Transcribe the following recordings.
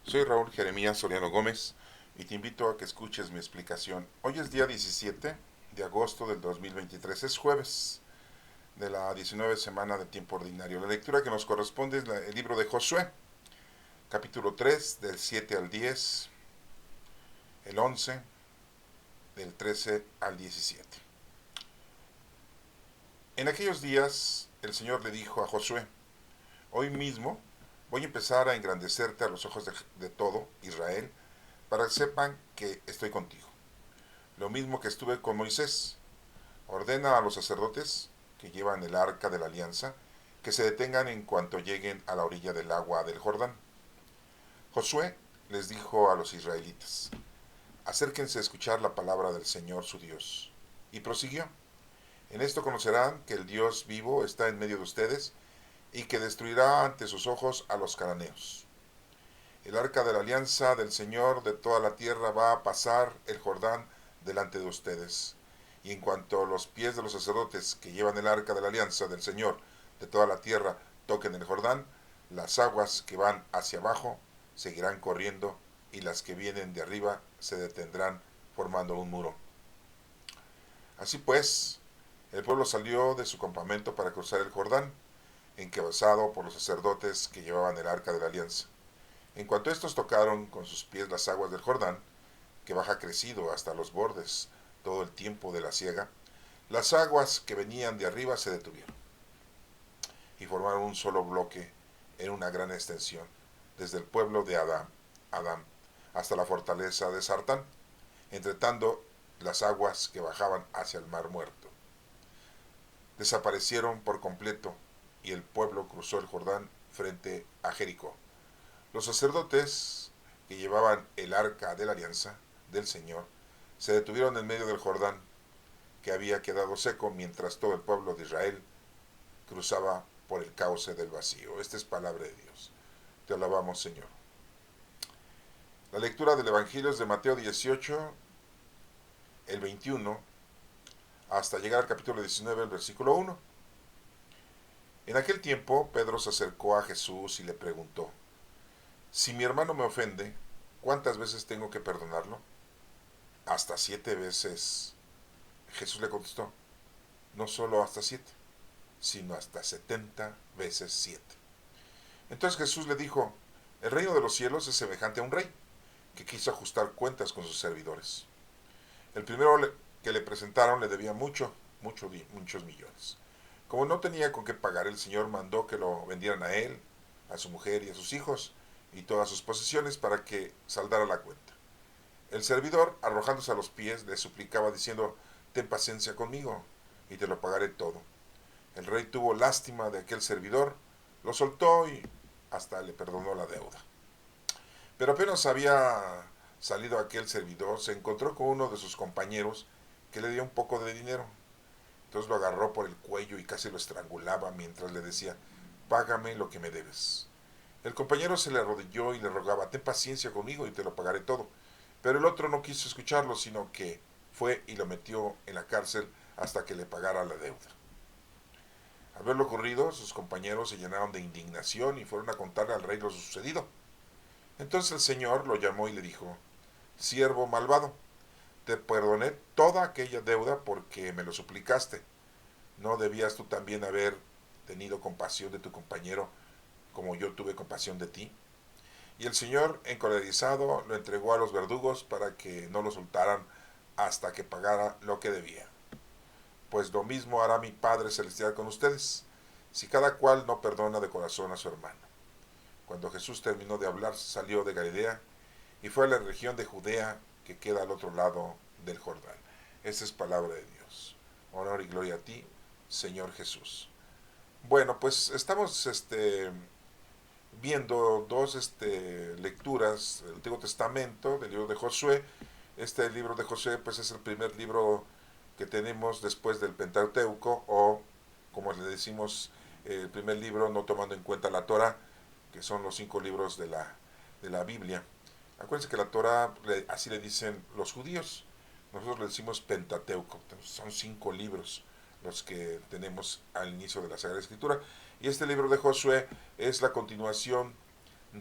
Soy Raúl Jeremías Soriano Gómez y te invito a que escuches mi explicación. Hoy es día 17 de agosto del 2023, es jueves de la 19 semana de tiempo ordinario. La lectura que nos corresponde es el libro de Josué, capítulo 3, del 7 al 10, el 11, del 13 al 17. En aquellos días el Señor le dijo a Josué: hoy mismo voy a empezar a engrandecerte a los ojos de todo Israel, para que sepan que estoy contigo. Lo mismo que estuve con Moisés. Ordena a los sacerdotes que llevan el arca de la alianza que se detengan en cuanto lleguen a la orilla del agua del Jordán. Josué les dijo a los israelitas: acérquense a escuchar la palabra del Señor su Dios. Y prosiguió: en esto conocerán que el Dios vivo está en medio de ustedes y que destruirá ante sus ojos a los cananeos. El arca de la alianza del Señor de toda la tierra va a pasar el Jordán delante de ustedes. Y en cuanto los pies de los sacerdotes que llevan el arca de la alianza del Señor de toda la tierra toquen el Jordán, las aguas que van hacia abajo seguirán corriendo y las que vienen de arriba se detendrán formando un muro. Así pues, el pueblo salió de su campamento para cruzar el Jordán, encabezado por los sacerdotes que llevaban el arca de la alianza. En cuanto estos tocaron con sus pies las aguas del Jordán, que baja crecido hasta los bordes todo el tiempo de la siega, las aguas que venían de arriba se detuvieron y formaron un solo bloque en una gran extensión, desde el pueblo de Adán hasta la fortaleza de Sartán, entretanto las aguas que bajaban hacia el mar muerto desaparecieron por completo y el pueblo cruzó el Jordán frente a Jericó. Los sacerdotes que llevaban el arca de la alianza del Señor se detuvieron en medio del Jordán, que había quedado seco mientras todo el pueblo de Israel cruzaba por el cauce del vacío. Esta es palabra de Dios. Te alabamos, Señor. La lectura del Evangelio es de Mateo 18, el 21, hasta llegar al capítulo 19, el versículo 1. En aquel tiempo, Pedro se acercó a Jesús y le preguntó: si mi hermano me ofende, ¿cuántas veces tengo que perdonarlo? Hasta 7 veces. Jesús le contestó: no solo hasta 7, sino hasta 70 veces 7. Entonces Jesús le dijo: el reino de los cielos es semejante a un rey que quiso ajustar cuentas con sus servidores. El primero que le presentaron le debía muchos millones. Como no tenía con qué pagar, el Señor mandó que lo vendieran a él, a su mujer y a sus hijos y todas sus posesiones para que saldara la cuenta. El servidor, arrojándose a los pies, le suplicaba diciendo: ten paciencia conmigo y te lo pagaré todo. El rey tuvo lástima de aquel servidor, lo soltó y hasta le perdonó la deuda. Pero apenas había salido aquel servidor, se encontró con uno de sus compañeros que le dio un poco de dinero. Entonces lo agarró por el cuello y casi lo estrangulaba mientras le decía: págame lo que me debes. El compañero se le arrodilló y le rogaba: ten paciencia conmigo y te lo pagaré todo. Pero el otro no quiso escucharlo, sino que fue y lo metió en la cárcel hasta que le pagara la deuda. Al ver lo ocurrido, sus compañeros se llenaron de indignación y fueron a contarle al rey lo sucedido. Entonces el Señor lo llamó y le dijo: siervo malvado, te perdoné toda aquella deuda porque me lo suplicaste. ¿No debías tú también haber tenido compasión de tu compañero como yo tuve compasión de ti? Y el Señor, encolerizado, lo entregó a los verdugos para que no lo soltaran hasta que pagara lo que debía. Pues lo mismo hará mi Padre Celestial con ustedes, si cada cual no perdona de corazón a su hermano. Cuando Jesús terminó de hablar, salió de Galilea y fue a la región de Judea, que queda al otro lado del Jordán. Esa es palabra de Dios. Honor y gloria a ti, Señor Jesús. Bueno, pues estamos viendo dos lecturas del Antiguo Testamento, del libro de Josué. Este libro de Josué pues es el primer libro que tenemos después del Pentateuco, o como le decimos, el primer libro no tomando en cuenta la Torah, que son los 5 libros de la Biblia. Acuérdense que la Torah, así le dicen los judíos, nosotros le decimos Pentateuco, son 5 libros los que tenemos al inicio de la Sagrada Escritura. Y este libro de Josué es la continuación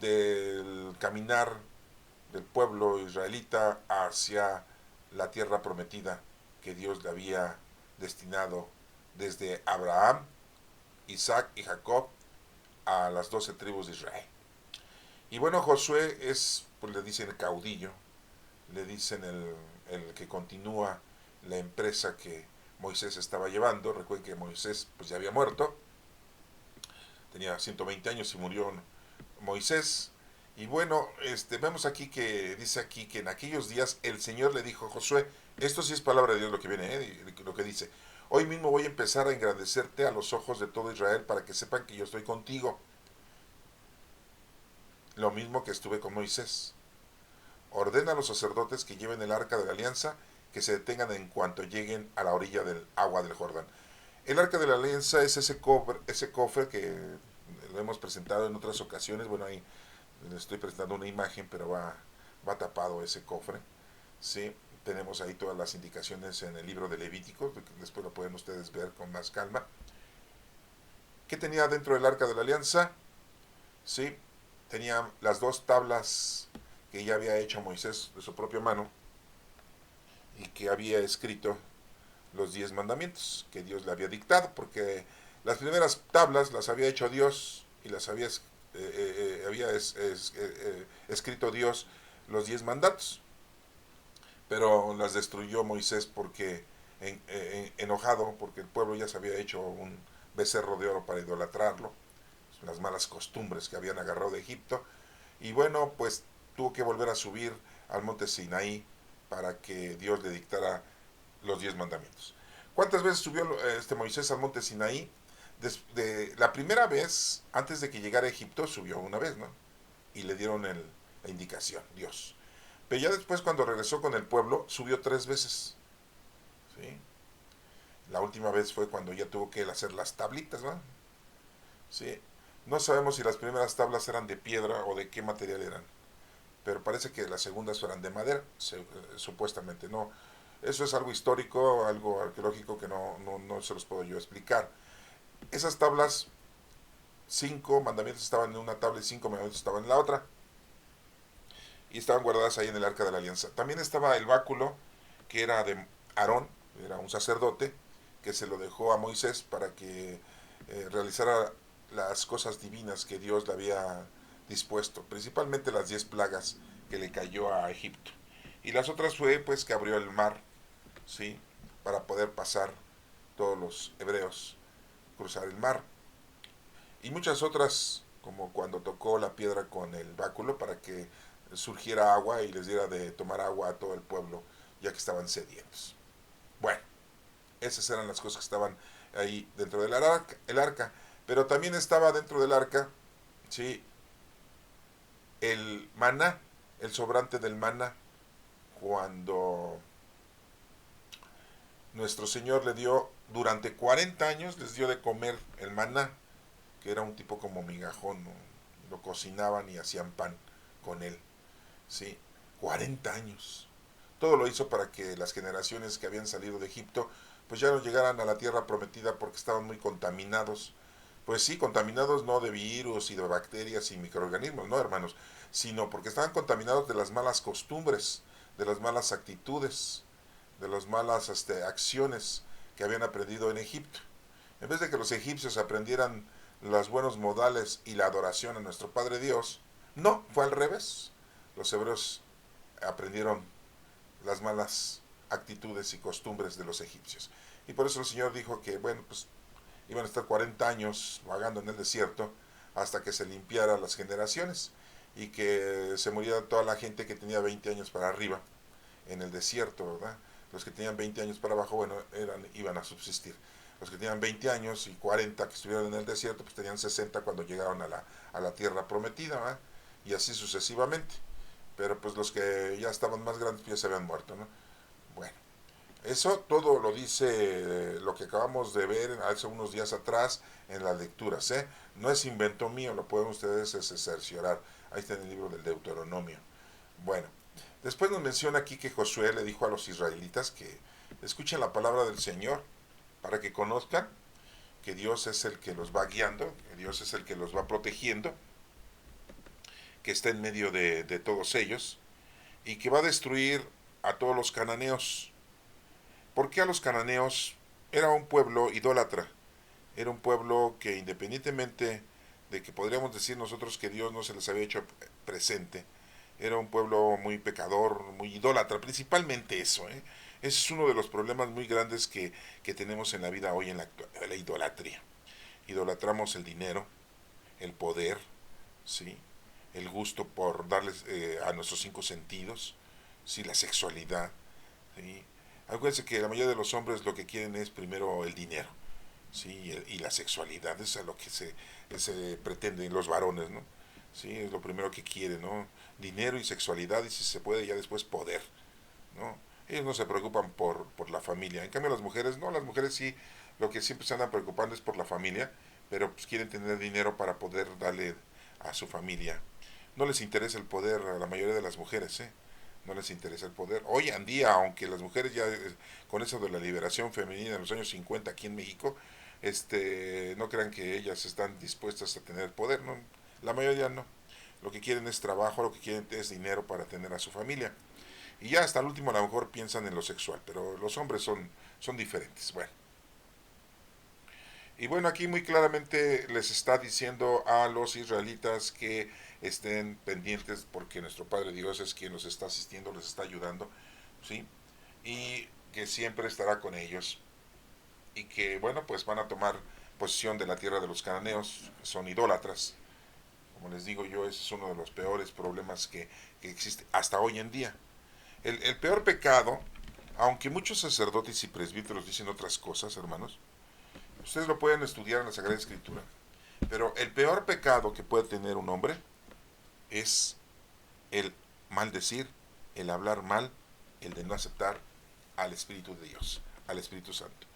del caminar del pueblo israelita hacia la tierra prometida que Dios le había destinado desde Abraham, Isaac y Jacob a las 12 tribus de Israel. Y bueno, Josué es, pues le dicen el caudillo, le dicen el que continúa la empresa que Moisés estaba llevando. Recuerden que Moisés pues ya había muerto, tenía 120 años y murió Moisés. Y bueno, vemos aquí que dice aquí que en aquellos días el Señor le dijo a Josué, esto sí es palabra de Dios lo que viene, lo que dice, hoy mismo voy a empezar a engrandecerte a los ojos de todo Israel para que sepan que yo estoy contigo, lo mismo que estuve con Moisés. Ordena a los sacerdotes que lleven el arca de la alianza, que se detengan en cuanto lleguen a la orilla del agua del Jordán. El arca de la alianza es ese cofre que lo hemos presentado en otras ocasiones. Bueno, ahí les estoy presentando una imagen, pero va tapado ese cofre. ¿Sí? Tenemos ahí todas las indicaciones en el libro de Levítico, después lo pueden ustedes ver con más calma. ¿Qué tenía dentro del arca de la alianza? ¿Sí? Tenía las dos tablas que ya había hecho Moisés de su propia mano y que había escrito los 10 mandamientos que Dios le había dictado, porque las primeras tablas las había hecho Dios y las había escrito Dios los 10 mandatos, pero las destruyó Moisés porque enojado, porque el pueblo ya se había hecho un becerro de oro para idolatrarlo, las malas costumbres que habían agarrado de Egipto, y bueno, pues tuvo que volver a subir al monte Sinaí para que Dios le dictara los 10 mandamientos. ¿Cuántas veces subió Moisés al monte Sinaí? La primera vez, antes de que llegara a Egipto, subió una vez, ¿no? Y le dieron la indicación, Dios. Pero ya después, cuando regresó con el pueblo, subió 3 veces. ¿Sí? La última vez fue cuando ya tuvo que hacer las tablitas, ¿no? ¿Sí? No sabemos si las primeras tablas eran de piedra o de qué material eran, pero parece que las segundas eran de madera, supuestamente. No, eso es algo histórico, algo arqueológico que no se los puedo yo explicar. Esas tablas, 5 mandamientos estaban en una tabla y 5 mandamientos estaban en la otra, y estaban guardadas ahí en el arca de la alianza. También estaba el báculo, que era de Aarón, era un sacerdote, que se lo dejó a Moisés para que realizara las cosas divinas que Dios le había dispuesto, principalmente las 10 plagas que le cayó a Egipto. Y las otras fue pues que abrió el mar, ¿sí? Para poder pasar todos los hebreos, cruzar el mar. Y muchas otras, como cuando tocó la piedra con el báculo para que surgiera agua y les diera de tomar agua a todo el pueblo, ya que estaban sedientos. Bueno, esas eran las cosas que estaban ahí dentro del arca. Pero también estaba dentro del arca, ¿sí? El maná, el sobrante del maná, cuando nuestro Señor le dio, durante 40 años les dio de comer el maná, que era un tipo como migajón, ¿no? Lo cocinaban y hacían pan con él, ¿sí? 40 años. Todo lo hizo para que las generaciones que habían salido de Egipto pues ya no llegaran a la tierra prometida porque estaban muy contaminados. Pues sí, contaminados no de virus y de bacterias y microorganismos, no hermanos, sino porque estaban contaminados de las malas costumbres, de las malas actitudes, de las malas acciones que habían aprendido en Egipto. En vez de que los egipcios aprendieran los buenos modales y la adoración a nuestro Padre Dios, no, fue al revés. Los hebreos aprendieron las malas actitudes y costumbres de los egipcios. Y por eso el Señor dijo que, bueno, pues iban a estar 40 años vagando en el desierto hasta que se limpiaran las generaciones y que se muriera toda la gente que tenía 20 años para arriba en el desierto, ¿verdad? Los que tenían 20 años para abajo, bueno, iban a subsistir. Los que tenían 20 años y 40 que estuvieron en el desierto, pues tenían 60 cuando llegaron a la tierra prometida, ¿verdad? Y así sucesivamente. Pero pues los que ya estaban más grandes pues ya se habían muerto, ¿no? Bueno, eso todo lo dice lo que acabamos de ver hace unos días atrás en las lecturas, ¿eh? No es invento mío, lo pueden ustedes cerciorar. Ahí está en el libro del Deuteronomio. Bueno, después nos menciona aquí que Josué le dijo a los israelitas que escuchen la palabra del Señor para que conozcan que Dios es el que los va guiando, que Dios es el que los va protegiendo que está en medio de todos ellos y que va a destruir a todos los cananeos. ¿Por qué a los cananeos? Era un pueblo idólatra, era un pueblo que independientemente de que podríamos decir nosotros que Dios no se les había hecho presente, era un pueblo muy pecador, muy idólatra, principalmente eso, ¿eh? Ese es uno de los problemas muy grandes que tenemos en la vida hoy, en la idolatría. Idolatramos el dinero, el poder, ¿sí? El gusto por darles a nuestros cinco sentidos, ¿sí? La sexualidad, ¿sí? Acuérdense que la mayoría de los hombres lo que quieren es primero el dinero, ¿sí? Y la sexualidad, eso es lo que se pretende en los varones, ¿no? Sí, es lo primero que quieren, ¿no? Dinero y sexualidad, y si se puede ya después poder, ¿no? Ellos no se preocupan por la familia. En cambio las mujeres, no, las mujeres sí, lo que siempre se andan preocupando es por la familia, pero pues quieren tener dinero para poder darle a su familia. No les interesa el poder a la mayoría de las mujeres, ¿eh? No les interesa el poder. Hoy en día, aunque las mujeres ya, con eso de la liberación femenina en los años 50 aquí en México, no crean que ellas están dispuestas a tener poder, ¿no? La mayoría no. Lo que quieren es trabajo, lo que quieren es dinero para tener a su familia. Y ya hasta el último a lo mejor piensan en lo sexual, pero los hombres son diferentes. Bueno. Y bueno, aquí muy claramente les está diciendo a los israelitas que estén pendientes porque nuestro Padre Dios es quien los está asistiendo, les está ayudando, ¿sí? Y que siempre estará con ellos. Y que, bueno, pues van a tomar posesión de la tierra de los cananeos, que son idólatras. Como les digo yo, ese es uno de los peores problemas que existe hasta hoy en día. El peor pecado, aunque muchos sacerdotes y presbíteros dicen otras cosas, hermanos, ustedes lo pueden estudiar en la Sagrada Escritura, pero el peor pecado que puede tener un hombre es el maldecir, el hablar mal, el de no aceptar al Espíritu de Dios, al Espíritu Santo.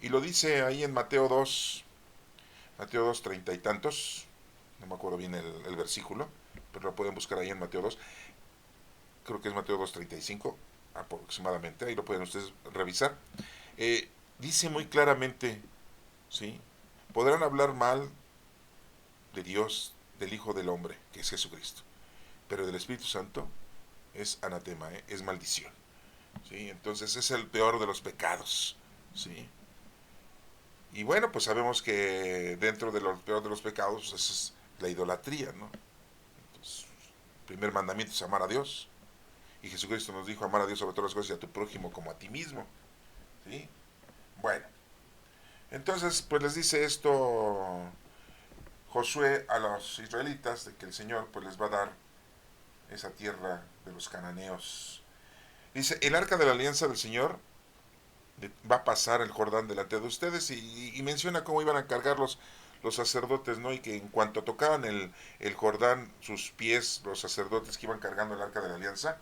Y lo dice ahí en Mateo 2, 30 y tantos, no me acuerdo bien el versículo, pero lo pueden buscar ahí en Mateo 2, creo que es Mateo 2, 35 aproximadamente, ahí lo pueden ustedes revisar. Dice muy claramente, ¿sí? Podrán hablar mal de Dios, del Hijo del Hombre, que es Jesucristo, pero del Espíritu Santo es anatema, ¿eh? Es maldición, ¿sí? Entonces es el peor de los pecados, ¿sí? Y bueno, pues sabemos que dentro de lo peor de los pecados es la idolatría, ¿no? Entonces, el primer mandamiento es amar a Dios, y Jesucristo nos dijo amar a Dios sobre todas las cosas y a tu prójimo como a ti mismo, ¿sí? Bueno, entonces pues les dice esto Josué a los israelitas de que el Señor pues les va a dar esa tierra de los cananeos. Dice, el arca de la alianza del Señor va a pasar el Jordán delante de ustedes y menciona cómo iban a cargar los sacerdotes, ¿no? Y que en cuanto tocaban el Jordán, sus pies, los sacerdotes que iban cargando el arca de la alianza,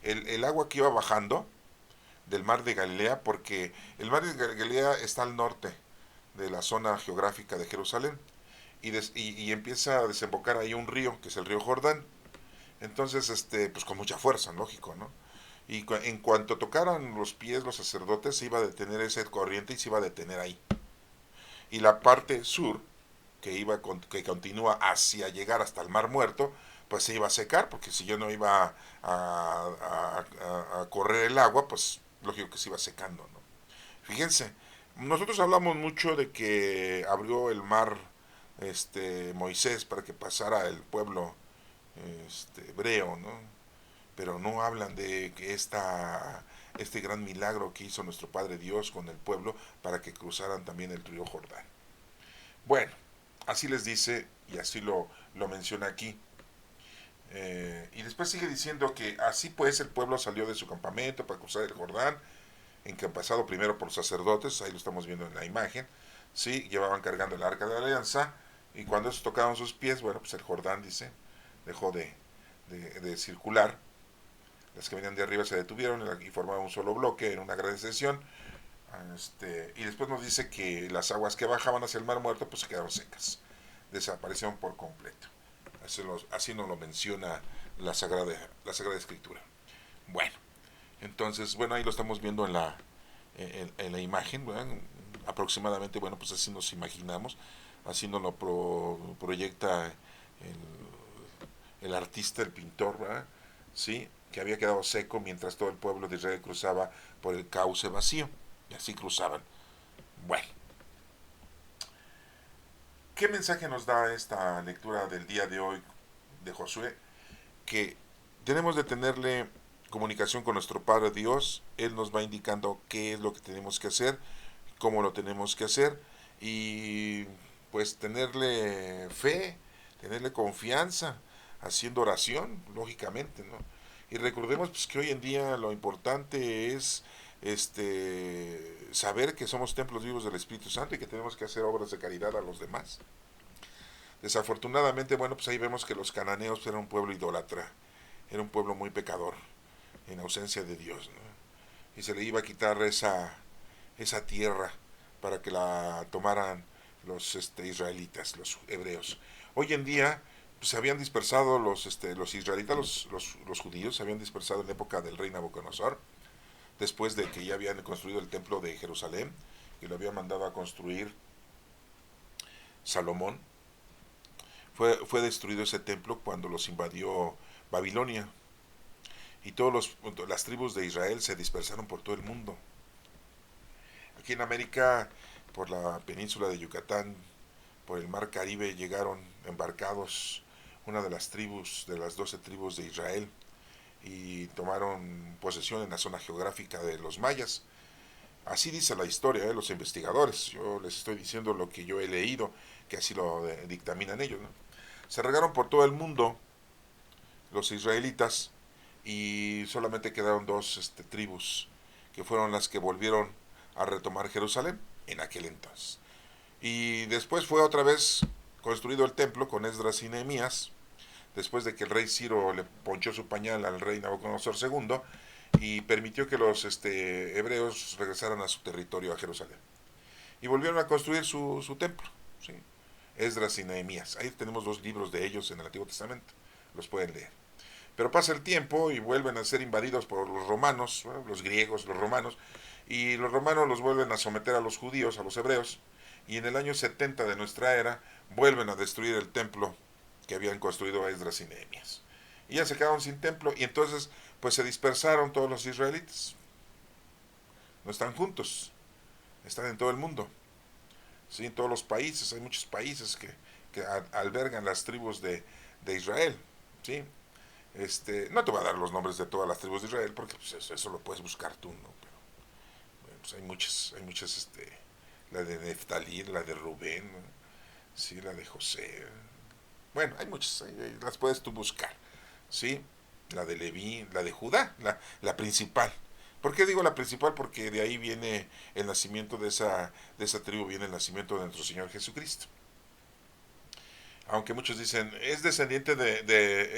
el agua que iba bajando del mar de Galilea, porque el mar de Galilea está al norte de la zona geográfica de Jerusalén, y empieza a desembocar ahí un río, que es el río Jordán. Entonces, pues con mucha fuerza, lógico, ¿no? Y en cuanto tocaran los pies los sacerdotes, se iba a detener esa corriente y se iba a detener ahí. Y la parte sur, que continúa hacia llegar hasta el Mar Muerto, pues se iba a secar, porque si yo no iba a correr el agua, pues lógico que se iba secando, ¿no? Fíjense, nosotros hablamos mucho de que abrió el mar Moisés para que pasara el pueblo hebreo, ¿no? Pero no hablan de que este gran milagro que hizo nuestro Padre Dios con el pueblo para que cruzaran también el río Jordán. Bueno, así les dice y así lo menciona aquí. Y después sigue diciendo que así pues el pueblo salió de su campamento para cruzar el Jordán, encapazado primero por los sacerdotes, ahí lo estamos viendo en la imagen, sí, llevaban cargando el arca de la alianza, y cuando esos tocaban sus pies, bueno, pues el Jordán, dice, dejó de circular, las que venían de arriba se detuvieron y formaban un solo bloque en una gran extensión, y después nos dice que las aguas que bajaban hacia el Mar Muerto pues se quedaron secas, desaparecieron por completo. Así nos lo menciona la Sagrada Escritura. Bueno, entonces, bueno, ahí lo estamos viendo en la imagen, ¿verdad? Aproximadamente, bueno, pues así nos imaginamos, así nos lo proyecta el artista, el pintor, ¿verdad? ¿Sí? Que había quedado seco mientras todo el pueblo de Israel cruzaba por el cauce vacío. Y así cruzaban. Bueno, ¿qué mensaje nos da esta lectura del día de hoy de Josué? Que tenemos de tenerle comunicación con nuestro Padre Dios. Él nos va indicando qué es lo que tenemos que hacer, cómo lo tenemos que hacer, y pues tenerle fe, tenerle confianza, haciendo oración, lógicamente, ¿no? Y recordemos pues, que hoy en día lo importante es saber que somos templos vivos del Espíritu Santo y que tenemos que hacer obras de caridad a los demás. Desafortunadamente, bueno, pues ahí vemos que los cananeos eran un pueblo idólatra, era un pueblo muy pecador, en ausencia de Dios, ¿no? Y se le iba a quitar esa tierra para que la tomaran los israelitas, los hebreos. Hoy en día pues, se habían dispersado los israelitas, los judíos, se habían dispersado en la época del rey Nabucodonosor, después de que ya habían construido el templo de Jerusalén, y lo había mandado a construir Salomón. Fue destruido ese templo cuando los invadió Babilonia, y todas las tribus de Israel se dispersaron por todo el mundo. Aquí en América, por la península de Yucatán, por el mar Caribe, llegaron embarcados una de las tribus, de las 12 tribus de Israel, y tomaron posesión en la zona geográfica de los mayas. Así dice la historia de los investigadores. Yo les estoy diciendo lo que yo he leído, que así lo dictaminan ellos, ¿no? Se regaron por todo el mundo los israelitas, y solamente quedaron dos tribus, que fueron las que volvieron a retomar Jerusalén en aquel entonces. Y después fue otra vez construido el templo con Esdras y Nehemías, después de que el rey Ciro le ponchó su pañal al rey Nabucodonosor II y permitió que los hebreos regresaran a su territorio, a Jerusalén. Y volvieron a construir su templo, ¿sí? Esdras y Nehemías. Ahí tenemos dos libros de ellos en el Antiguo Testamento, los pueden leer. Pero pasa el tiempo y vuelven a ser invadidos por los romanos, bueno, los griegos, los romanos, y los romanos los vuelven a someter a los judíos, a los hebreos, y en el año 70 de nuestra era vuelven a destruir el templo que habían construido Esdras y Nehemías. Y ya se quedaron sin templo, y entonces pues se dispersaron todos los israelitas. No están juntos, están en todo el mundo, ¿sí? En todos los países, hay muchos países que albergan las tribus de Israel, ¿sí? No te voy a dar los nombres de todas las tribus de Israel porque pues, eso lo puedes buscar tú, ¿no? Pero bueno, pues hay muchas, la de Neftalí, la de Rubén, ¿no? Sí, la de José. Bueno, hay muchas, las puedes tú buscar, ¿sí? La de Leví, la de Judá, la principal. ¿Por qué digo la principal? Porque de ahí viene el nacimiento de esa tribu, viene el nacimiento de nuestro Señor Jesucristo. Aunque muchos dicen, es descendiente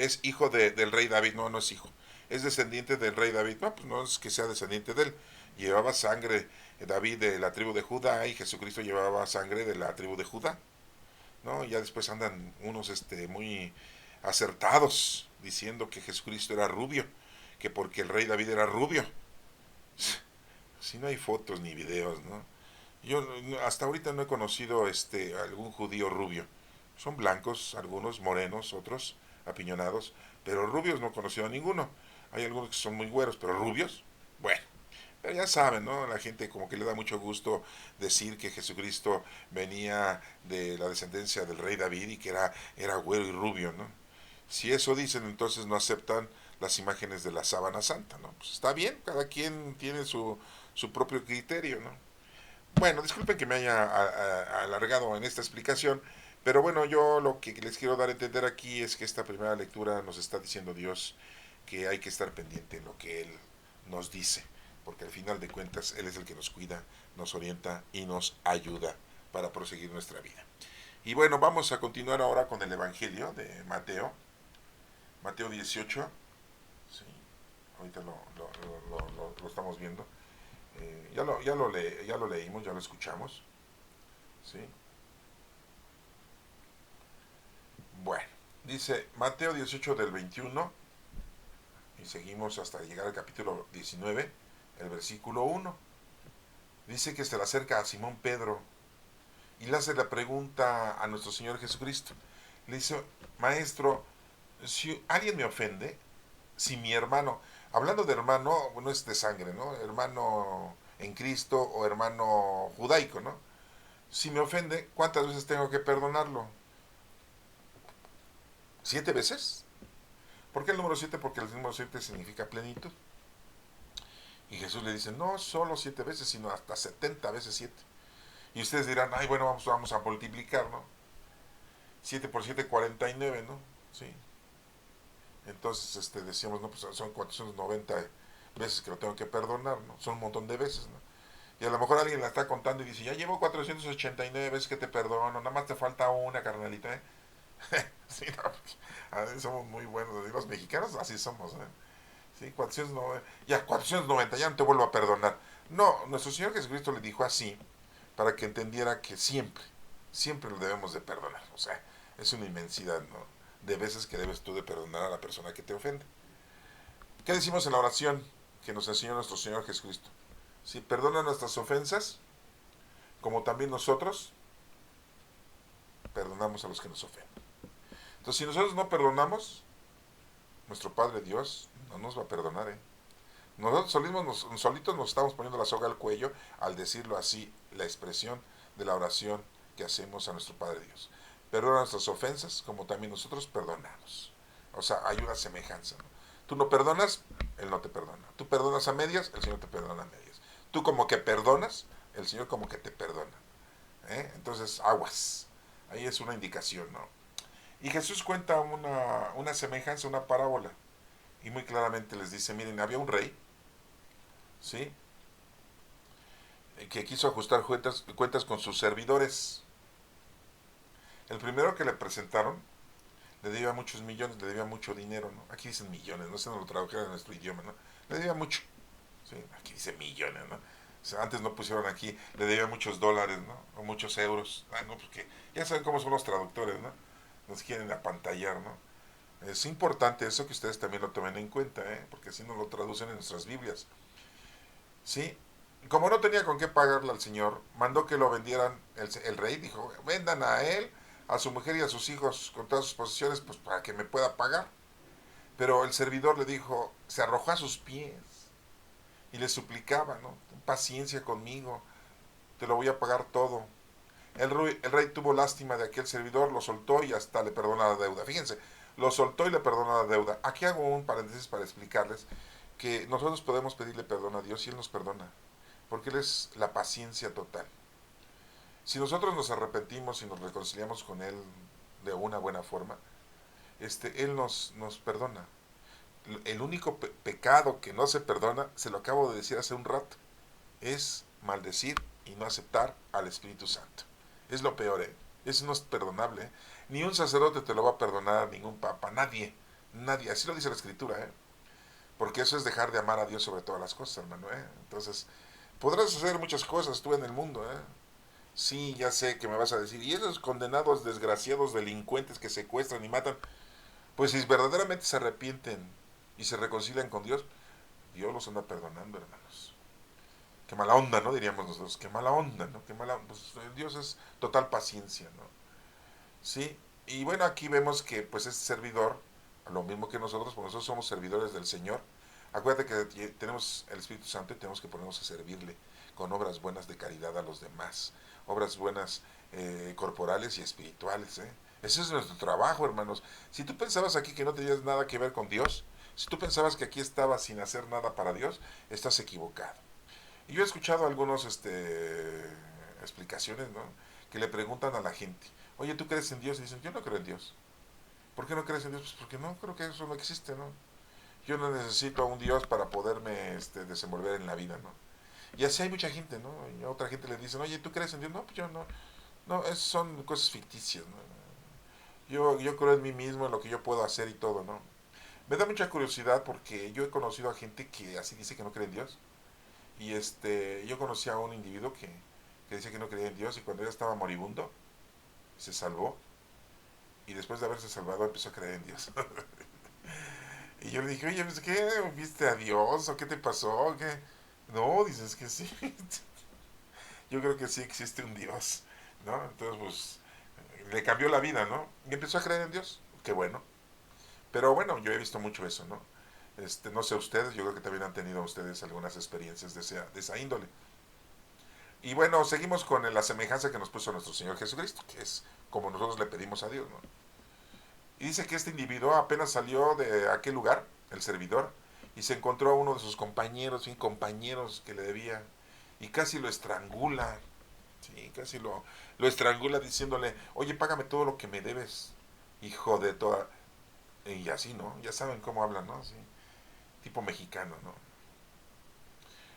es hijo del rey David. No, no es hijo. Es descendiente del rey David. No, pues no es que sea descendiente de él. Llevaba sangre David de la tribu de Judá, y Jesucristo llevaba sangre de la tribu de Judá, ¿no? Ya después andan unos muy acertados diciendo que Jesucristo era rubio, que porque el rey David era rubio. Si no hay fotos ni videos, ¿no? Yo hasta ahorita no he conocido algún judío rubio. Son blancos, algunos morenos, otros apiñonados, pero rubios no he conocido a ninguno. Hay algunos que son muy güeros, pero rubios, bueno. Pero ya saben, ¿no? La gente como que le da mucho gusto decir que Jesucristo venía de la descendencia del rey David y que era güero y rubio, ¿no? Si eso dicen, entonces no aceptan las imágenes de la sábana santa, ¿no? Pues está bien, cada quien tiene su propio criterio, ¿no? Bueno, disculpen que me haya alargado en esta explicación, pero bueno, yo lo que les quiero dar a entender aquí es que esta primera lectura nos está diciendo Dios que hay que estar pendiente en lo que Él nos dice, porque al final de cuentas Él es el que nos cuida, nos orienta y nos ayuda para proseguir nuestra vida. Y bueno, vamos a continuar ahora con el Evangelio de Mateo, Mateo 18, sí, ahorita lo estamos viendo. Ya lo leímos, ya lo escuchamos, ¿sí? Bueno, dice Mateo 18 del 21, y seguimos hasta llegar al capítulo 19, el versículo 1. Dice que se le acerca a Simón Pedro y le hace la pregunta a nuestro Señor Jesucristo. Le dice, maestro, Si alguien me ofende, si mi hermano, hablando de hermano, no es de sangre, ¿no? Hermano en Cristo o hermano judaico, ¿no? Si me ofende, ¿cuántas veces tengo que perdonarlo? ¿7 veces? ¿Por qué el número 7? Porque el número 7 significa plenitud. Y Jesús le dice, no solo 7 veces, sino hasta 70 veces 7. Y ustedes dirán, ay, bueno, vamos a multiplicar, ¿no? 7 por 7, 49, ¿no? Sí. Entonces decíamos, no, pues son 490 veces que lo tengo que perdonar, ¿no? Son un montón de veces, ¿no? Y a lo mejor alguien la está contando y dice, ya llevo 489 veces que te perdono, nada más te falta una, carnalita, ¿eh? Sí, no, a veces somos muy buenos, los mexicanos así somos, ¿eh? Sí, 490, ya 490, ya no te vuelvo a perdonar. No, nuestro Señor Jesucristo le dijo así para que entendiera que siempre, siempre lo debemos de perdonar. O sea, es una inmensidad, ¿no? De veces que debes tú de perdonar a la persona que te ofende. ¿Qué decimos en la oración que nos enseñó nuestro Señor Jesucristo? Si perdona nuestras ofensas, como también nosotros perdonamos a los que nos ofenden. Entonces, si nosotros no perdonamos, nuestro Padre Dios no nos va a perdonar, ¿eh? Nosotros solitos nos estamos poniendo la soga al cuello al decirlo así, la expresión de la oración que hacemos a nuestro Padre Dios. Perdona nuestras ofensas como también nosotros perdonamos. O sea, hay una semejanza, ¿no? Tú no perdonas, Él no te perdona. Tú perdonas a medias, el Señor te perdona a medias. Tú como que perdonas, el Señor como que te perdona. Entonces, aguas. Ahí es una indicación, ¿no? Y Jesús cuenta una semejanza, una parábola. Y muy claramente les dice, miren, había un rey, ¿sí? Que quiso ajustar cuentas con sus servidores. El primero que le presentaron le debía muchos millones, le debía mucho dinero, ¿no? Aquí dicen millones, no sé, no lo tradujeron en nuestro idioma, ¿no? Le debía mucho, ¿sí? Aquí dice millones, ¿no? O sea, antes no pusieron aquí, le debía muchos dólares, ¿no? O muchos euros. Ah, no, porque ya saben cómo son los traductores, ¿no? Nos quieren apantallar, ¿no? Es importante eso que ustedes también lo tomen en cuenta, ¿eh? Porque así nos lo traducen en nuestras Biblias. ¿Sí? Como no tenía con qué pagarle al señor, mandó que lo vendieran. El rey dijo, vendan a él, a su mujer y a sus hijos con todas sus posesiones, pues para que me pueda pagar. Pero el servidor le dijo, se arrojó a sus pies y le suplicaba, ¿no? Ten paciencia conmigo, te lo voy a pagar todo. El rey tuvo lástima de aquel servidor, lo soltó y hasta le perdona la deuda. Fíjense, lo soltó y le perdona la deuda. Aquí hago un paréntesis para explicarles que nosotros podemos pedirle perdón a Dios y Él nos perdona, porque Él es la paciencia total. Si nosotros nos arrepentimos y nos reconciliamos con Él de una buena forma, Él nos perdona. El único pecado que no se perdona, se lo acabo de decir hace un rato, es maldecir y no aceptar al Espíritu Santo. Es lo peor, ¿eh? Eso no es perdonable, ¿eh? Ni un sacerdote te lo va a perdonar, ningún papa, nadie, nadie. Así lo dice la Escritura, ¿eh? Porque eso es dejar de amar a Dios sobre todas las cosas, hermano, ¿eh? Entonces, podrás hacer muchas cosas tú en el mundo, ¿eh? Sí, ya sé que me vas a decir, y esos condenados, desgraciados, delincuentes que secuestran y matan, pues si verdaderamente se arrepienten y se reconcilian con Dios, Dios los anda perdonando, hermanos. Qué mala onda, ¿no? Diríamos nosotros, qué mala onda, ¿no? Qué mala, pues Dios es total paciencia, ¿no? Sí, y bueno, aquí vemos que pues este servidor, lo mismo que nosotros, pues nosotros somos servidores del Señor. Acuérdate que tenemos el Espíritu Santo y tenemos que ponernos a servirle con obras buenas de caridad a los demás, obras buenas corporales y espirituales, ¿eh? Ese es nuestro trabajo, hermanos. Si tú pensabas aquí que no tenías nada que ver con Dios, si tú pensabas que aquí estabas sin hacer nada para Dios, estás equivocado. Y yo he escuchado algunas explicaciones, ¿no? Que le preguntan a la gente, oye, ¿tú crees en Dios? Y dicen, yo no creo en Dios. ¿Por qué no crees en Dios? Pues porque no creo que eso no existe, ¿no? Yo no necesito a un Dios para poderme desenvolver en la vida, ¿no? Y así hay mucha gente, ¿no? Y a otra gente le dicen, oye, ¿tú crees en Dios? No, pues yo no. No, son cosas ficticias, ¿no? Yo creo en mí mismo, en lo que yo puedo hacer y todo, ¿no? Me da mucha curiosidad porque yo he conocido a gente que así dice que no cree en Dios. Y yo conocí a un individuo que dice que no creía en Dios y cuando ya estaba moribundo, se salvó y después de haberse salvado empezó a creer en Dios. Y yo le dije, oye, pues, ¿qué? ¿Viste a Dios? ¿O qué te pasó? ¿Qué? No, dices que sí. Yo creo que sí existe un Dios, ¿no? Entonces, pues, le cambió la vida, ¿no? Y empezó a creer en Dios. Qué bueno. Pero bueno, yo he visto mucho eso, ¿no? No sé ustedes, yo creo que también han tenido ustedes algunas experiencias de esa índole. Y bueno, seguimos con la semejanza que nos puso nuestro Señor Jesucristo, que es como nosotros le pedimos a Dios, ¿no? Y dice que este individuo apenas salió de aquel lugar, el servidor, y se encontró a uno de sus compañeros, sin compañeros que le debía, y casi lo estrangula, sí, casi lo estrangula diciéndole, oye, págame todo lo que me debes, hijo de toda... Y así, ¿no? Ya saben cómo hablan, ¿no? Sí, tipo mexicano, ¿no?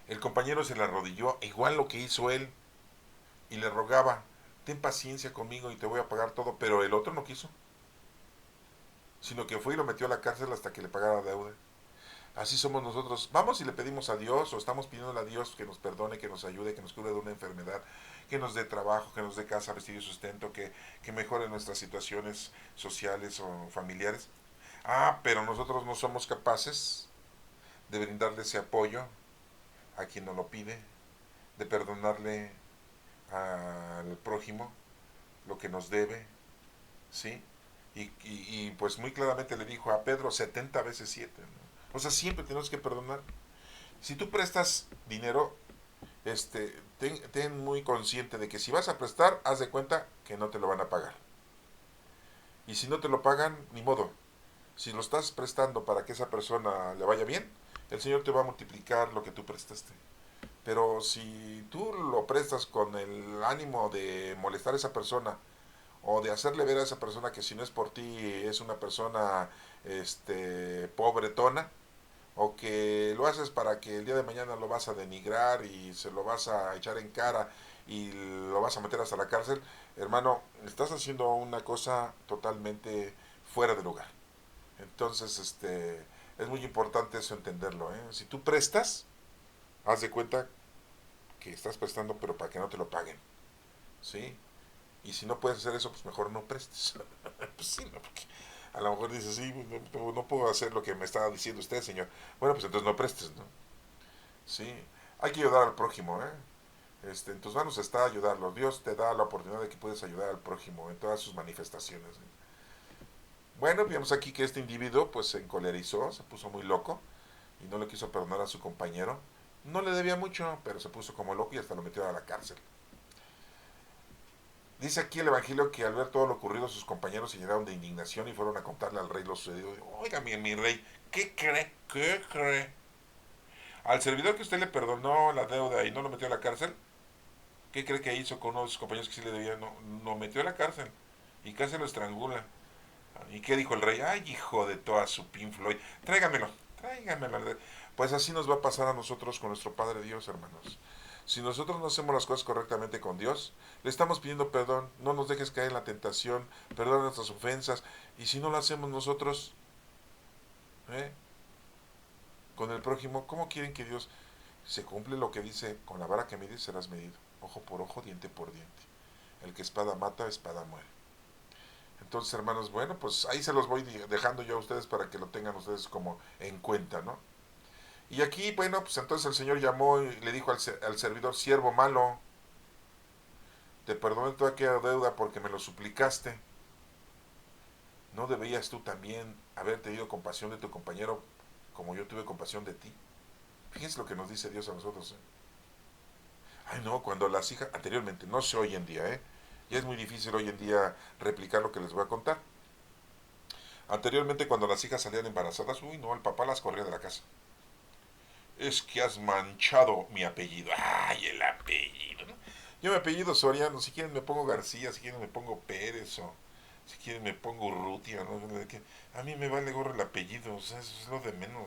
El compañero se le arrodilló, igual lo que hizo él, y le rogaba, ten paciencia conmigo y te voy a pagar todo, pero el otro no quiso, sino que fue y lo metió a la cárcel hasta que le pagara la deuda. Así somos nosotros. Vamos y le pedimos a Dios o estamos pidiendo a Dios que nos perdone, que nos ayude, que nos cure de una enfermedad, que nos dé trabajo, que nos dé casa, vestido y sustento, que mejore nuestras situaciones sociales o familiares. Ah, pero nosotros no somos capaces de brindarle ese apoyo a quien nos lo pide, de perdonarle al prójimo lo que nos debe, ¿sí? Pues muy claramente le dijo a Pedro 70 veces 7, ¿no? O sea, siempre tenemos que perdonar. Si tú prestas dinero, ten muy consciente de que si vas a prestar, haz de cuenta que no te lo van a pagar. Y si no te lo pagan, ni modo. Si lo estás prestando para que esa persona le vaya bien, el Señor te va a multiplicar lo que tú prestaste. Pero si tú lo prestas con el ánimo de molestar a esa persona o de hacerle ver a esa persona que si no es por ti es una persona pobretona, o que lo haces para que el día de mañana lo vas a denigrar y se lo vas a echar en cara y lo vas a meter hasta la cárcel, hermano, estás haciendo una cosa totalmente fuera de lugar. Entonces, es muy importante eso entenderlo, ¿eh? Si tú prestas, haz de cuenta que estás prestando, pero para que no te lo paguen, ¿sí? Y si no puedes hacer eso, pues mejor no prestes. Pues sí, ¿no? Porque a lo mejor dices, sí, no puedo hacer lo que me estaba diciendo usted, señor. Bueno, pues entonces no prestes, ¿no? Sí, hay que ayudar al prójimo, ¿eh? En tus manos está ayudarlo. Dios te da la oportunidad de que puedes ayudar al prójimo en todas sus manifestaciones, ¿eh? Bueno, vemos aquí que este individuo pues se encolerizó, se puso muy loco y no le quiso perdonar a su compañero. No le debía mucho, pero se puso como loco y hasta lo metió a la cárcel. Dice aquí el Evangelio que al ver todo lo ocurrido sus compañeros se llenaron de indignación y fueron a contarle al rey lo sucedido. Oiga, mi rey, ¿qué cree? ¿Qué cree? Al servidor que usted le perdonó la deuda y no lo metió a la cárcel, ¿qué cree que hizo con uno de sus compañeros que sí le debía? No, lo metió a la cárcel y casi lo estrangula. ¿Y qué dijo el rey? Ay, hijo de toda su Pink Floyd, tráigamelo, tráigamelo. Pues así nos va a pasar a nosotros con nuestro Padre Dios, hermanos. Si nosotros no hacemos las cosas correctamente con Dios, le estamos pidiendo perdón, no nos dejes caer en la tentación, perdona nuestras ofensas, y si no lo hacemos nosotros, ¿eh? Con el prójimo, ¿cómo quieren que Dios se cumple lo que dice? Con la vara que mides serás medido, ojo por ojo, diente por diente. El que espada mata, espada muere. Entonces, hermanos, bueno, pues ahí se los voy dejando yo a ustedes para que lo tengan ustedes como en cuenta, ¿no? Y aquí, bueno, pues entonces el Señor llamó y le dijo al servidor, siervo malo, te perdoné toda aquella deuda porque me lo suplicaste. ¿No deberías tú también haber tenido compasión de tu compañero como yo tuve compasión de ti? Fíjense lo que nos dice Dios a nosotros, ¿eh? Ay, no, cuando las hijas, anteriormente, no sé hoy en día, ¿eh? Ya es muy difícil hoy en día replicar lo que les voy a contar. Anteriormente, cuando las hijas salían embarazadas, uy, no, el papá las corría de la casa. Es que has manchado mi apellido. Ay, el apellido, ¿no? Yo me apellido Soriano, si quieren me pongo García, si quieren me pongo Pérez o si quieren me pongo Urrutia, ¿no? A mí me vale gorro el apellido, o sea, eso es lo de menos.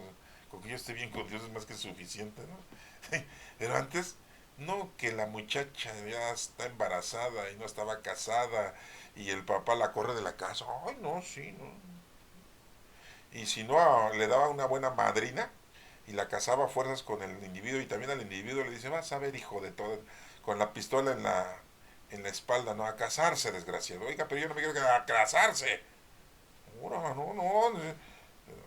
Con que yo esté bien con Dios es más que suficiente, ¿no? Pero antes, no, que la muchacha ya está embarazada y no estaba casada y el papá la corre de la casa. Ay, no, sí, no. Y si no, le daba una buena madrina y la casaba a fuerzas con el individuo y también al individuo le dice, vas a ver, hijo de todo, con la pistola en la espalda, no, a casarse, desgraciado. Oiga, pero yo no me quiero quedar a casarse. No, no, no.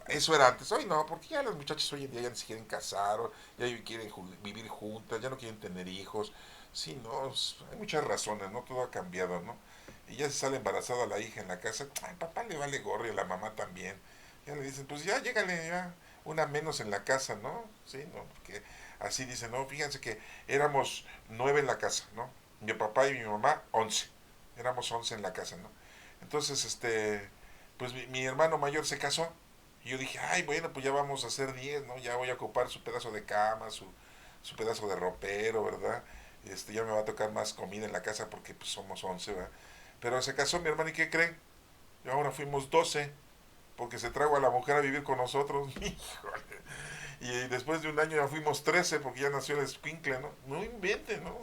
Eso era antes. Hoy no, porque ya los muchachos hoy en día ya ni se quieren casar, ya quieren vivir juntas, ya no quieren tener hijos. Sí, no, hay muchas razones, ¿no? Todo ha cambiado, ¿no? Y ya se sale embarazada la hija en la casa, al papá le vale gorro y a la mamá también. Ya le dicen, pues ya llégale, ya, una menos en la casa, ¿no? Sí, ¿no? Porque así dicen, no, fíjense que éramos 9 en la casa, ¿no? Mi papá y mi mamá, 11. Éramos 11 en la casa, ¿no? Entonces, pues mi hermano mayor se casó. Y yo dije, ay, bueno, pues ya vamos a hacer 10, ¿no? Ya voy a ocupar su pedazo de cama, su pedazo de ropero, ¿verdad? Ya me va a tocar más comida en la casa porque pues somos 11, ¿verdad? Pero se casó mi hermano y ¿qué creen? Y ahora fuimos 12 porque se trajo a la mujer a vivir con nosotros. Híjole. Y después de un año ya fuimos 13 porque ya nació el escuincle, ¿no? No inventen, ¿no?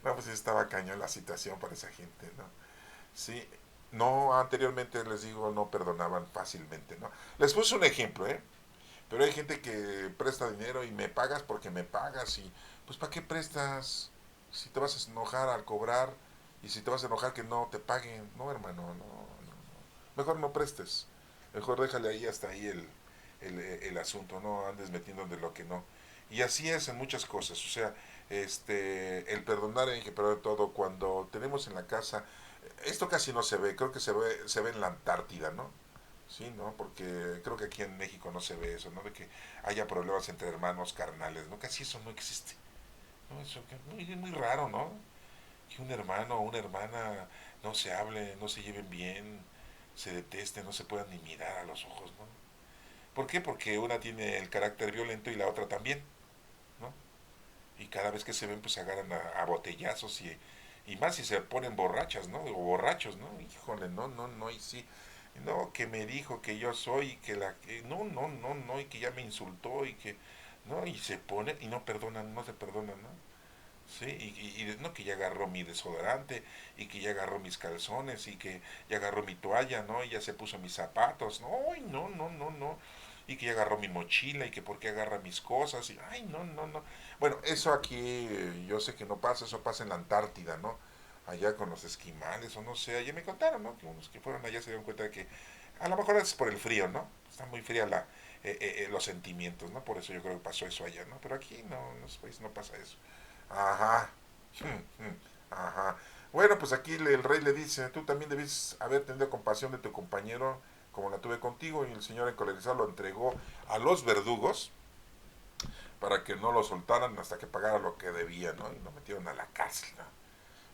No, pues estaba cañón la situación para esa gente, ¿no? Sí, no, anteriormente les digo, no perdonaban fácilmente, ¿no? Les puse un ejemplo, ¿eh? Pero hay gente que presta dinero y me pagas porque me pagas y pues ¿para qué prestas? Si te vas a enojar al cobrar y si te vas a enojar que no te paguen, no hermano, no, no. Mejor no prestes, mejor déjale ahí hasta ahí el asunto, no andes metiendo de lo que no. Y así es en muchas cosas, o sea, el perdonar hay que perdonar todo cuando tenemos en la casa, esto casi no se ve, creo que se ve en la Antártida, ¿no? Sí, ¿no? Porque creo que aquí en México no se ve eso, ¿no? De que haya problemas entre hermanos carnales, ¿no? Casi eso no existe, ¿no? Eso que es muy, muy raro, ¿no? Que un hermano o una hermana no se hable, no se lleven bien, se detesten, no se puedan ni mirar a los ojos, ¿no? ¿Por qué? Porque una tiene el carácter violento y la otra también, ¿no? Y cada vez que se ven pues se agarran a botellazos y más si se ponen borrachas, ¿no? O borrachos, ¿no? Híjole, no, no, no, y sí. No, que me dijo que yo soy, no, no, no, no, y que ya me insultó y que, no, y se pone y no perdonan, no se perdonan, ¿no? Sí, no, que ya agarró mi desodorante y que ya agarró mis calzones y que ya agarró mi toalla, ¿no? Y ya se puso mis zapatos, no, ay, no, no, no, no. Y que ya agarró mi mochila y que por qué agarra mis cosas y, ay, no, no, no. Bueno, eso aquí yo sé que no pasa, eso pasa en la Antártida, ¿no? Allá con los esquimales o no sé, allá me contaron, ¿no? Que unos que fueron allá se dieron cuenta de que a lo mejor es por el frío, ¿no? Está muy fría los sentimientos, ¿no? Por eso yo creo que pasó eso allá, ¿no? Pero aquí no, en los países no pasa eso. Ajá. Ajá. Bueno, pues aquí el rey le dice, tú también debes haber tenido compasión de tu compañero como la tuve contigo. Y el señor encolerizado lo entregó a los verdugos para que no lo soltaran hasta que pagara lo que debía, ¿no? Y lo metieron a la cárcel, ¿no?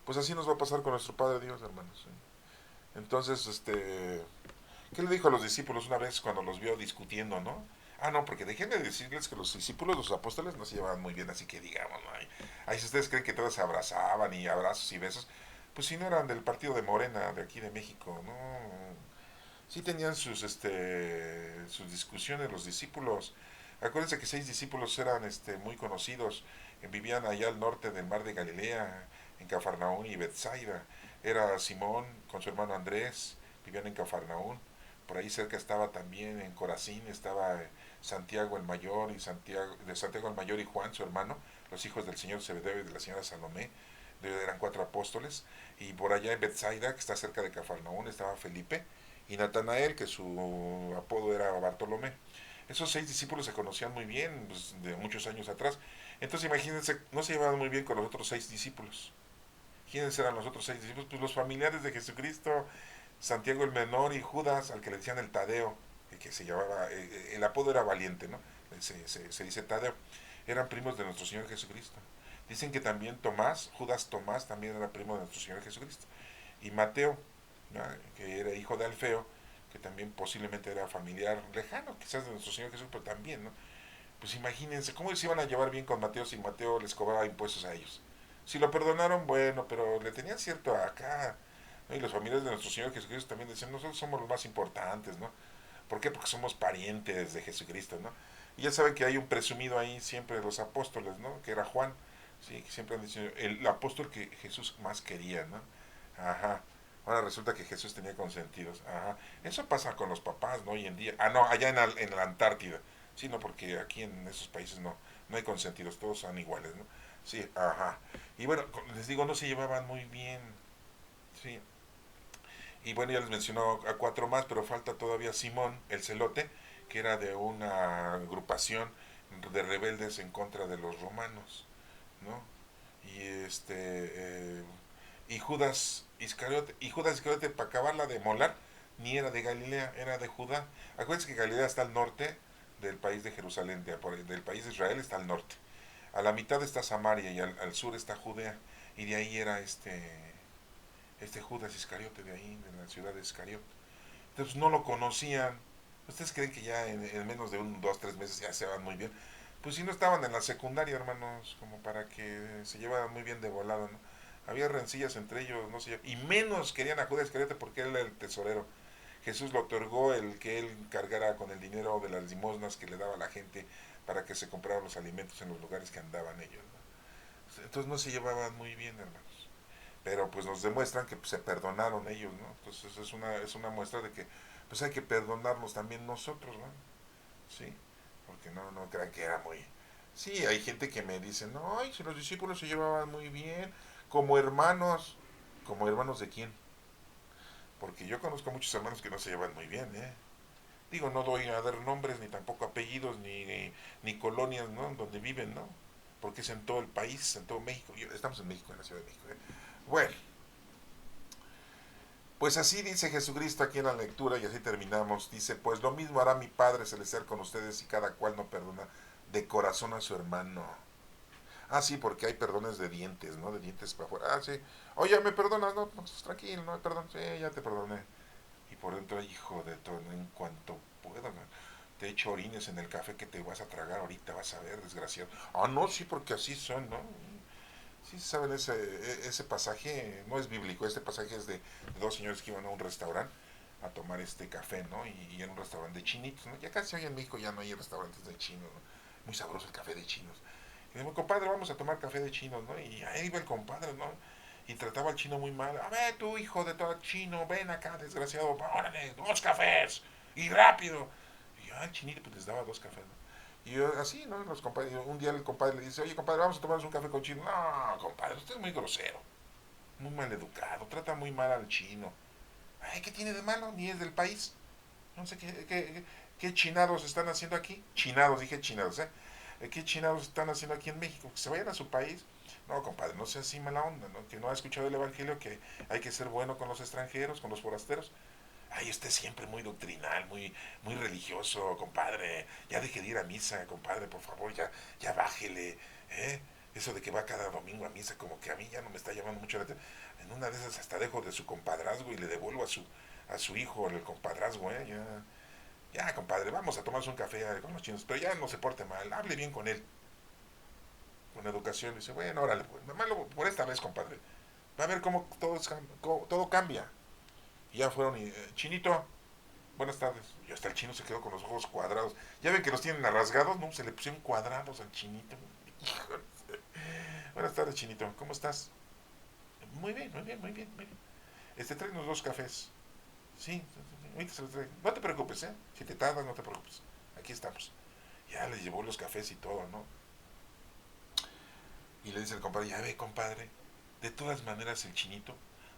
Pues así nos va a pasar con nuestro Padre Dios, hermanos. ¿Eh? Entonces, ¿qué le dijo a los discípulos una vez cuando los vio discutiendo, no? Ah, no, porque déjenme decirles que los discípulos, los apóstoles, no se llevaban muy bien, así que digamos, ¿no? Ahí si ustedes creen que todos se abrazaban y abrazos y besos, pues si no eran del partido de Morena, de aquí de México, ¿no? Sí tenían sus discusiones los discípulos. Acuérdense que 6 discípulos eran muy conocidos, vivían allá al norte del mar de Galilea, en Cafarnaún y Bethsaida. Era Simón con su hermano Andrés, vivían en Cafarnaún. Por ahí cerca estaba también en Corazín, estaba Santiago el mayor y Santiago el mayor y Juan, su hermano, los hijos del señor Zebedeo y de la señora Salomé, eran 4 apóstoles. Y por allá en Bethsaida, que está cerca de Cafarnaún, estaba Felipe y Natanael, que su apodo era Bartolomé. Esos 6 discípulos se conocían muy bien, pues, de muchos años atrás. Entonces imagínense, no se llevaban muy bien con los otros 6 discípulos. ¿Quiénes eran los otros 6 discípulos? Pues los familiares de Jesucristo, Santiago el menor y Judas, al que le decían el Tadeo, el que se llamaba, el apodo era valiente, ¿no? Se dice Tadeo. Eran primos de nuestro Señor Jesucristo. Dicen que también Tomás, Judas Tomás, también era primo de nuestro Señor Jesucristo. Y Mateo, ¿no? Que era hijo de Alfeo, que también posiblemente era familiar lejano, quizás de nuestro Señor Jesús, pero también, ¿no? Pues imagínense, ¿cómo se iban a llevar bien con Mateo si Mateo les cobraba impuestos a ellos? Si lo perdonaron, bueno, pero le tenían cierto acá, ¿no? Y los familiares de nuestro Señor Jesucristo también decían, nosotros somos los más importantes, ¿no? ¿Por qué? Porque somos parientes de Jesucristo, ¿no? Y ya saben que hay un presumido ahí siempre de los apóstoles, ¿no? Que era Juan, sí, que siempre han dicho, el apóstol que Jesús más quería, ¿no? Ajá. Ahora resulta que Jesús tenía consentidos. Ajá. Eso pasa con los papás, ¿no? Hoy en día. Ah, no, allá en la Antártida. Sí, no, porque aquí en esos países no hay consentidos, todos son iguales, ¿no? Sí, ajá. Y bueno, les digo, no se llevaban muy bien. Sí. Y bueno, ya les mencionó a 4 más, pero falta todavía Simón, el celote, que era de una agrupación de rebeldes en contra de los romanos, ¿no? Y y Judas Iscariote, para acabarla de molar, ni era de Galilea, era de Judá. Acuérdense que Galilea está al norte del país de Jerusalén, del país de Israel está al norte. A la mitad está Samaria y al sur está Judea. Y de ahí era este Judas Iscariote, de ahí, de la ciudad de Iscariote. Entonces no lo conocían. ¿Ustedes creen que ya en menos de 2, 3 meses ya se van muy bien? Pues si no estaban en la secundaria, hermanos, como para que se llevaran muy bien de volado, ¿no? Había rencillas entre ellos, no sé, y menos querían a Judas Iscariote porque él era el tesorero. Jesús le otorgó el que él cargara con el dinero de las limosnas que le daba a la gente para que se compraran los alimentos en los lugares que andaban ellos, ¿no? Entonces no se llevaban muy bien, hermanos. Pero pues nos demuestran que pues, se perdonaron ellos, ¿no? Entonces es una muestra de que pues hay que perdonarnos también nosotros, ¿no? Sí, porque no crean que era muy... Sí, hay gente que me dice, no, ay, si los discípulos se llevaban muy bien, como hermanos. ¿Como hermanos de quién? Porque yo conozco muchos hermanos que no se llevan muy bien, ¿eh? Digo, no doy a dar nombres, ni tampoco apellidos, ni colonias, ¿no? Donde viven, ¿no? Porque es en todo el país, en todo México. Estamos en México, en la Ciudad de México, ¿eh? Bueno, pues así dice Jesucristo aquí en la lectura y así terminamos. Dice, pues lo mismo hará mi Padre Celestial con ustedes y cada cual no perdona de corazón a su hermano. Ah, sí, porque hay perdones de dientes, ¿no? De dientes para afuera. Ah, sí. Oye, ¿me perdonas? No, pues, tranquilo, no, perdón. Sí, ya te perdoné. Y por dentro, hijo de todo, en cuanto pueda, ¿no? Te echo orines en el café que te vas a tragar ahorita, vas a ver, desgraciado. Ah, no, sí, porque así son, ¿no? Sí, saben, ese pasaje no es bíblico, este pasaje es de dos señores que iban a un restaurante a tomar este café, ¿no? Y era un restaurante de chinitos, ¿no? Ya casi hoy en México ya no hay restaurantes de chinos, ¿no? Muy sabroso el café de chinos. Y digo, compadre, vamos a tomar café de chinos, ¿no? Y ahí iba el compadre, ¿no? Y trataba al chino muy mal. A ver, tú, hijo de todo chino, ven acá, desgraciado, órale, 2 cafés, y rápido. Y yo, el chinito, pues les daba 2 cafés, ¿no? Y yo, así, ¿no? Los compadres, un día el compadre le dice, oye, compadre, vamos a tomarnos un café con chino. No, compadre, usted es muy grosero, muy mal educado, trata muy mal al chino. Ay, ¿qué tiene de malo? Ni es del país. No sé qué chinados están haciendo aquí. Chinados, dije chinados, ¿eh? ¿Qué chinados están haciendo aquí en México? Que se vayan a su país. No, compadre, no sea así mala onda, ¿no? Que no ha escuchado el evangelio, que hay que ser bueno con los extranjeros, con los forasteros. Ay, usted siempre muy doctrinal, muy religioso, compadre. Ya deje de ir a misa, compadre, por favor, ya bájele, ¿eh? Eso de que va cada domingo a misa, como que a mí ya no me está llamando mucho la atención. En una de esas hasta dejo de su compadrazgo y le devuelvo a su hijo el compadrazgo, ¿eh? Ya, compadre, vamos a tomarnos un café con los chinos, pero ya no se porte mal, hable bien con él, con educación. Dice, bueno, órale, pues, malo por esta vez, compadre. Va a ver cómo todo cambia. Y ya fueron y, chinito, buenas tardes. Y hasta el chino se quedó con los ojos cuadrados. Ya ven que los tienen rasgados, ¿no? Se le pusieron cuadrados al chinito. Híjole. Buenas tardes, chinito. ¿Cómo estás? Muy bien, muy bien, muy bien, muy bien. Tráenos 2 cafés. Sí, ahorita se los traigo. No te preocupes, ¿eh? Si te tardas, no te preocupes. Aquí estamos. Ya le llevó los cafés y todo, ¿no? Y le dice el compadre, ya ve, compadre, de todas maneras el chinito,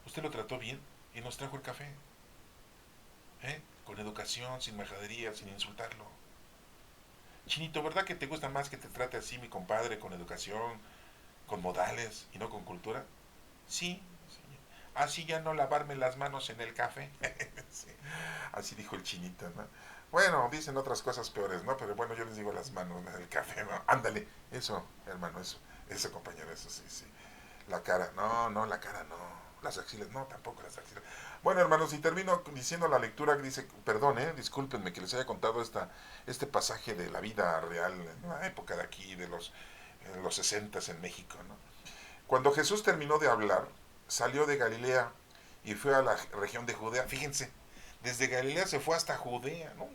usted lo trató bien y nos trajo el café, ¿eh? Con educación, sin majadería, sin insultarlo. Chinito, ¿verdad que te gusta más que te trate así mi compadre, con educación, con modales y no con cultura? Sí, señor. Así ya no lavarme las manos en el café. Sí, así dijo el chinito, ¿no? Bueno, dicen otras cosas peores, ¿no? Pero bueno, yo les digo las manos en el café, ¿no? Ándale, eso, hermano, eso, compañero, eso, sí, sí. La cara, no, la cara no. Las axilas, no, tampoco las axilas. Bueno, hermanos, y termino diciendo la lectura que dice, perdón, discúlpenme que les haya contado este pasaje de la vida real en la época de aquí, de los 60 en México, ¿no? Cuando Jesús terminó de hablar, salió de Galilea y fue a la región de Judea. Fíjense, desde Galilea se fue hasta Judea, ¿no?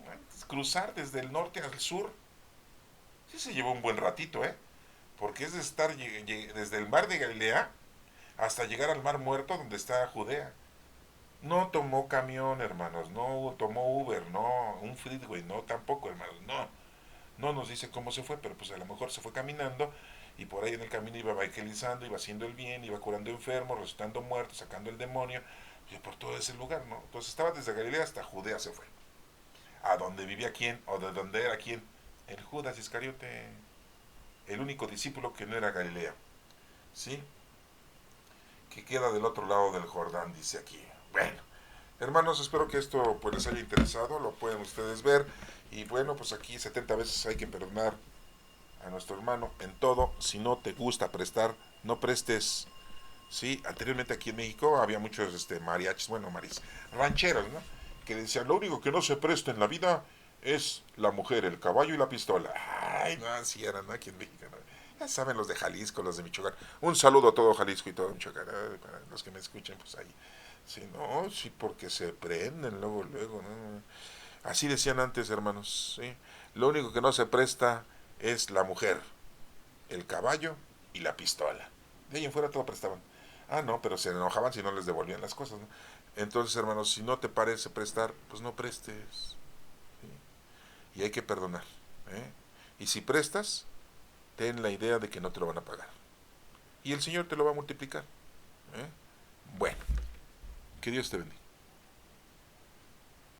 Cruzar desde el norte al sur. Sí se llevó un buen ratito, ¿eh? Porque es de estar desde el mar de Galilea hasta llegar al mar muerto donde está Judea. No tomó camión, hermanos, no tomó Uber, no, un freeway, no, tampoco, hermanos, no. No nos dice cómo se fue, pero pues a lo mejor se fue caminando y por ahí en el camino iba evangelizando, iba haciendo el bien, iba curando enfermos, resucitando muertos, sacando el demonio, y por todo ese lugar, ¿no? Entonces estaba desde Galilea hasta Judea se fue. ¿A dónde vivía quién? ¿O de dónde era quién? El Judas Iscariote, el único discípulo que no era Galilea, ¿sí? Que queda del otro lado del Jordán, dice aquí. Bueno, Hermanos, espero que esto pues les haya interesado, lo pueden ustedes ver. Y bueno, pues aquí 70 veces hay que perdonar a nuestro hermano en todo. Si no te gusta prestar, no prestes. Sí, anteriormente aquí en México había muchos mariachis, bueno, rancheros, ¿no? Que decían, lo único que no se presta en la vida es la mujer, el caballo y la pistola. Ay, no, así eran, ¿no? Aquí en México, ¿no? Ya saben los de Jalisco, los de Michoacán. Un saludo a todo Jalisco y todo Michoacán. Para los que me escuchen, pues ahí. Sí, no, sí, porque se prenden luego, luego, ¿no? Así decían antes, hermanos, ¿sí? Lo único que no se presta es la mujer, el caballo y la pistola. De ahí en fuera todo prestaban. Ah, no, pero se enojaban si no les devolvían las cosas, ¿no? Entonces, hermanos, si no te parece prestar, pues no prestes. ¿Sí? Y hay que perdonar. ¿Eh? Y si prestas, ten la idea de que no te lo van a pagar. Y el Señor te lo va a multiplicar. ¿Eh? Bueno, que Dios te bendiga.